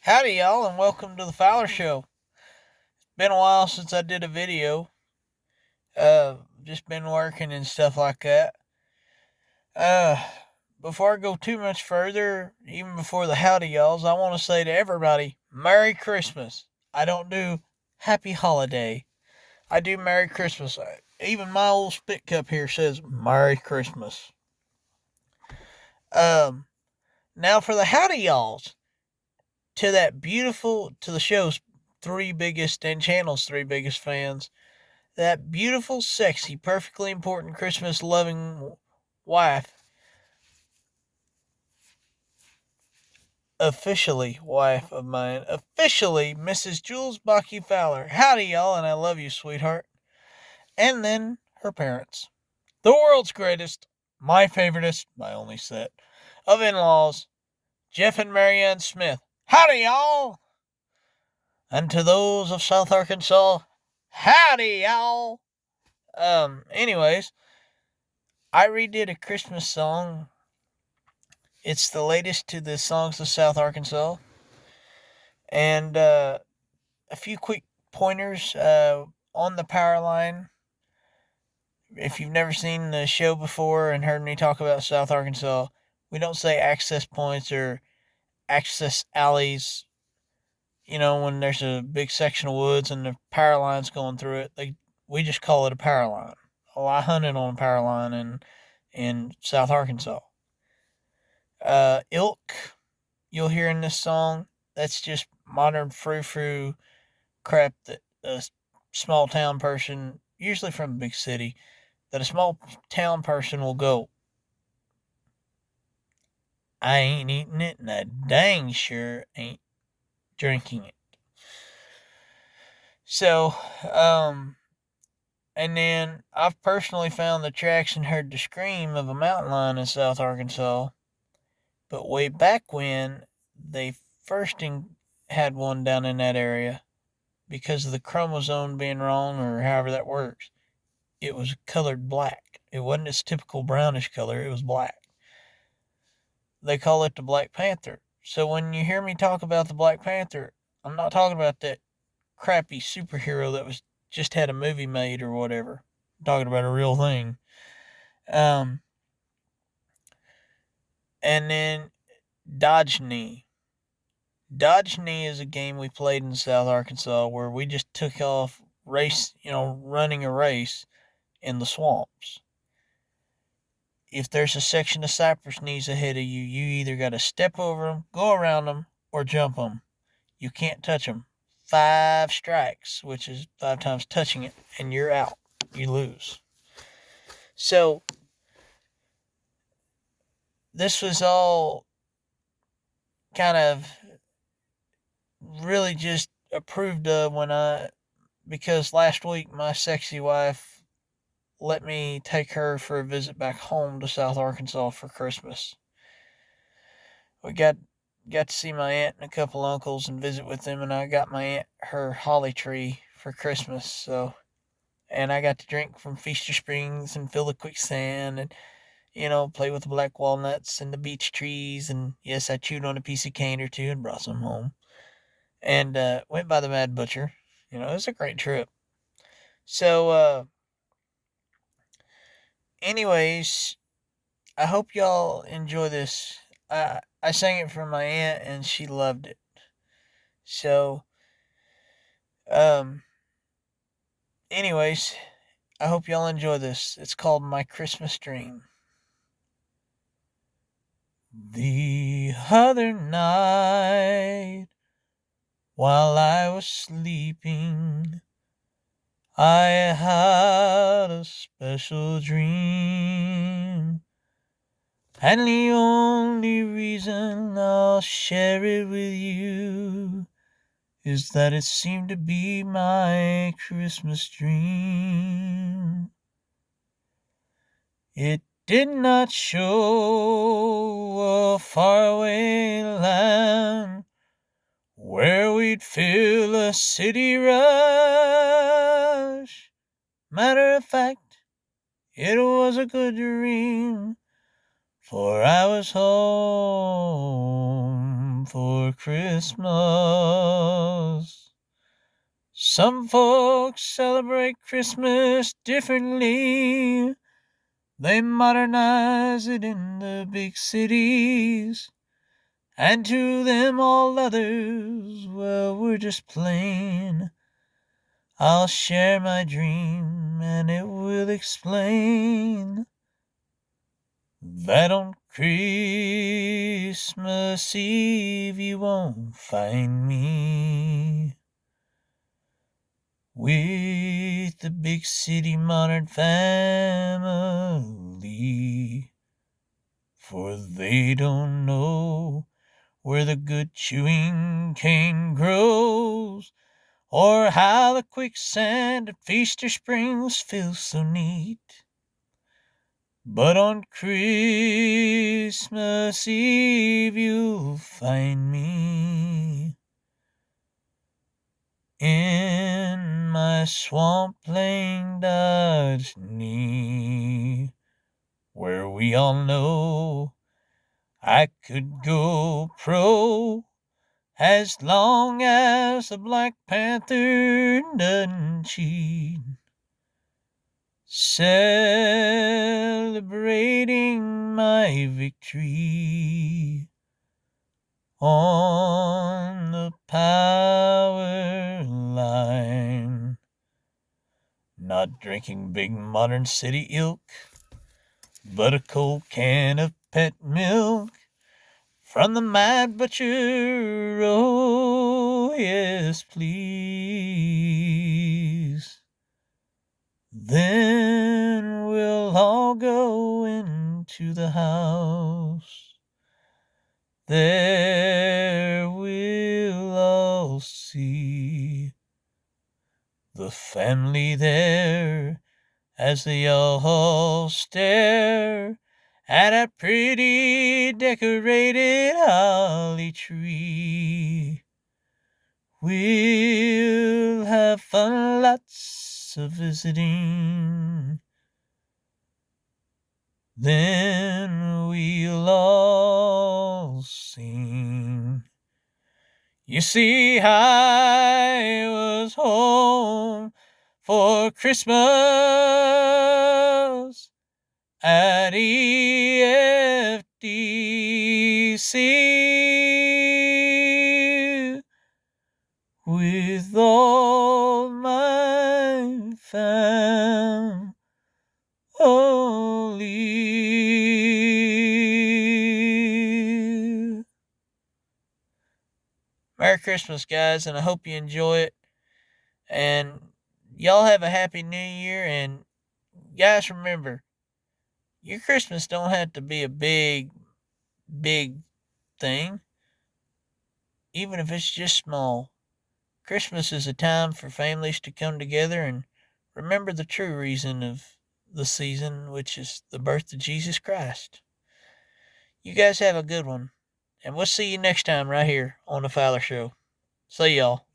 Howdy, y'all, and welcome to the Fowler Show. Been a while since I did a video. Just been working and stuff like that. Uh, Before I go too much further, even before the howdy, y'alls, I want to say to everybody, Merry Christmas. I don't do Happy Holiday. I do Merry Christmas. Even my old spit cup here says Merry Christmas. Um, Now for the howdy, y'alls. To the show's three biggest and channel's three biggest fans, that beautiful, sexy, perfectly important Christmas loving wife, officially wife of mine, officially Mrs. Jules Baki Fowler. Howdy, y'all, and I love you, sweetheart. And then her parents. The world's greatest, my favoriteest, my only set of in laws, Jeff and Marianne Smith. Howdy, y'all! And to those of South Arkansas, howdy, y'all! Anyways, I redid a Christmas song. It's the latest to the Songs of South Arkansas. And a few quick pointers on the power line. If you've never seen the show before and heard me talk about South Arkansas, we don't say access points or access alleys. You know, when there's a big section of woods and the power line's going through it, we just call it a power line. Oh, I hunted on a power line in South Arkansas. Ilk, you'll hear in this song, that's just modern frou-frou crap that a small town person, usually from a big city, that a small town person will go, I ain't eating it, and I dang sure ain't drinking it. So, and then I've personally found the tracks and heard the scream of a mountain lion in South Arkansas. But way back when they first had one down in that area, because of the chromosome being wrong or however that works, it was colored black. It wasn't its typical brownish color, it was black. They call it the Black Panther. So when you hear me talk about the Black Panther, I'm not talking about that crappy superhero that was just had a movie made or whatever. I'm talking about a real thing. And then Dodge Knee. Dodge Knee is a game we played in South Arkansas where we just took off running a race in the swamps. If there's a section of cypress knees ahead of you, you either got to step over them, go around them, or jump them. You can't touch them. 5 strikes, which is 5 times touching it, and you're out. You lose. So, this was all kind of really just approved of because last week my sexy wife let me take her for a visit back home to South Arkansas for Christmas. We got to see my aunt and a couple uncles and visit with them, and I got my aunt her holly tree for Christmas. So, and I got to drink from Feaster Springs and feel the quicksand and play with the black walnuts and the beech trees. And yes, I chewed on a piece of cane or two and brought some home. And went by the Mad Butcher. It was a great trip. So, anyways, I hope y'all enjoy this. I sang it for my aunt and she loved it. So, anyways, I hope y'all enjoy this. It's called My Christmas Dream. The other night, while I was sleeping, I had a special dream. And the only reason I'll share it with you is that it seemed to be my Christmas dream. It did not show a faraway land where we'd feel a city rush. Matter of fact, it was a good dream For I was home for Christmas. Some folks celebrate Christmas differently. They modernize it in the big cities. And to them all others, well, we're just plain. I'll share my dream and it will explain that on Christmas Eve you won't find me with the big city modern family, for they don't know where the good chewing cane grows, or how the quicksand at Feaster Springs feels so neat. But on Christmas Eve you'll find me in my swampland Dodge, where we all know I could go pro as long as the Black Panther doesn't cheat. Celebrating my victory on the power line. Not drinking big modern city ilk, but a cold can of pet milk from the Mad Butcher. Oh, yes, please. Then we'll all go into the house. There we'll all see the family there as they all stare at a pretty decorated holly tree. We'll have fun, lots of visiting. Then we'll all sing. You see, I was home for Christmas at EFDC with all my family. Merry Christmas, guys, and I hope you enjoy it. And y'all have a happy new year. And guys, remember, your Christmas don't have to be a big thing, even if it's just small. Christmas is a time for families to come together and remember the true reason of the season, which is the birth of Jesus Christ. You guys have a good one, and we'll see you next time right here on the Fowler Show. See y'all.